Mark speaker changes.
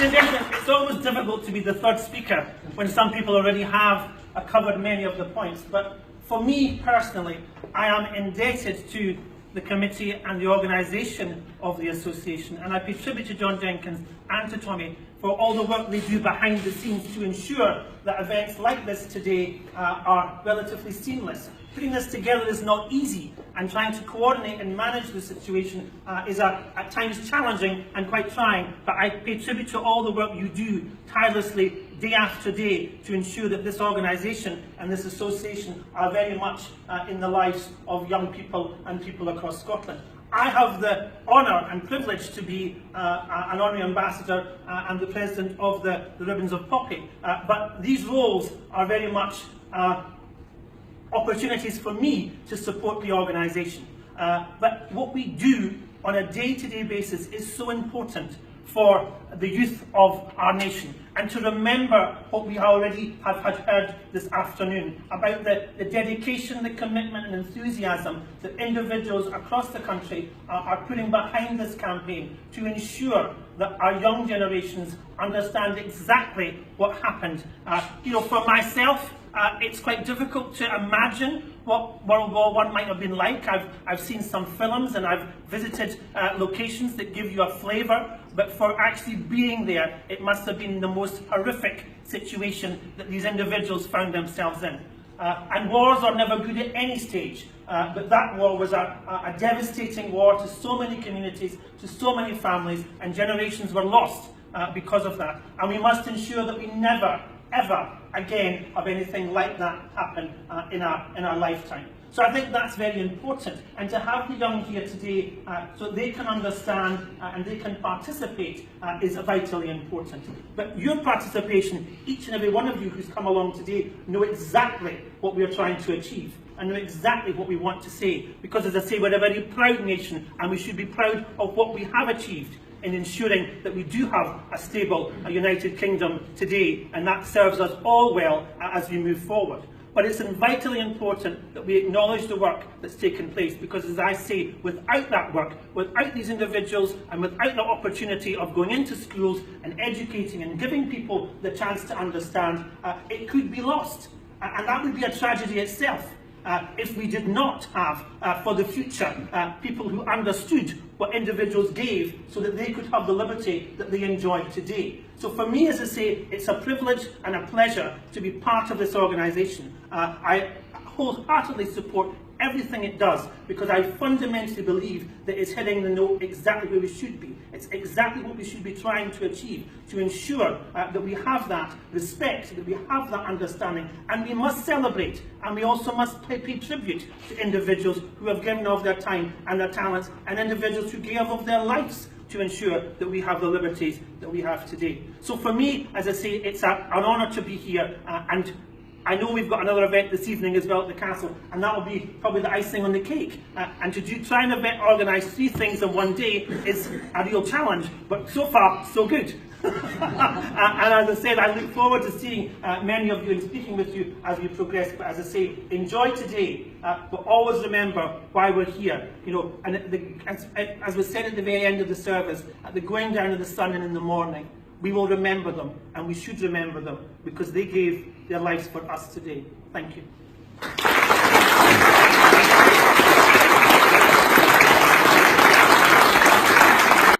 Speaker 1: in addition, it's always difficult to be the third speaker when some people already have covered many of the points. But for me personally, I am indebted to the committee and the organisation of the association, and I pay tribute to John Jenkins and to Tommy for all the work they do behind the scenes to ensure that events like this today are relatively seamless. Putting this together is not easy, and trying to coordinate and manage the situation is at times challenging and quite trying, but I pay tribute to all the work you do tirelessly day after day to ensure that this organisation and this association are very much in the lives of young people and people across Scotland. I have the honour and privilege to be an honorary ambassador and the president of the Ribbons of Poppy, but these roles are very much opportunities for me to support the organisation. But what we do on a day-to-day basis is so important for the youth of our nation, and to remember what we already have heard this afternoon about the dedication, the commitment and enthusiasm that individuals across the country are putting behind this campaign to ensure that our young generations understand exactly what happened. For myself, it's quite difficult to imagine what World War I might have been like. I've seen some films and I've visited locations that give you a flavour, but for actually being there, it must have been the most horrific situation that these individuals found themselves in. And wars are never good at any stage, but that war was a devastating war to so many communities, to so many families, and generations were lost because of that. And we must ensure that we never, ever again have anything like that happen in our lifetime. So I think that's very important, and to have the young here today so they can understand and they can participate is vitally important. But your participation, each and every one of you who's come along today, know exactly what we're trying to achieve and know exactly what we want to say, because as I say, we're a very proud nation and we should be proud of what we have achieved in ensuring that we do have a stable United Kingdom today, and that serves us all well as we move forward. But it's vitally important that we acknowledge the work that's taken place, because as I say, without that work, without these individuals and without the opportunity of going into schools and educating and giving people the chance to understand, it could be lost. And that would be a tragedy itself. If we did not have, for the future, people who understood what individuals gave so that they could have the liberty that they enjoy today. So for me, as I say, it's a privilege and a pleasure to be part of this organisation. I wholeheartedly support everything it does, because I fundamentally believe that it's hitting the note exactly where we should be. It's exactly what we should be trying to achieve, to ensure that we have that respect, that we have that understanding, and we must celebrate, and we also must pay tribute to individuals who have given of their time and their talents, and individuals who gave of their lives to ensure that we have the liberties that we have today. So for me, as I say, it's an honour to be here, and I know we've got another event this evening as well at the castle, and that will be probably the icing on the cake. And to try and organise 3 things in one day is a real challenge, but so far, so good. And as I said, I look forward to seeing many of you and speaking with you as we progress. But as I say, enjoy today, but always remember why we're here. And as was said at the very end of the service, at the going down of the sun and in the morning, we will remember them, and we should remember them, because they gave their lives for us today. Thank you.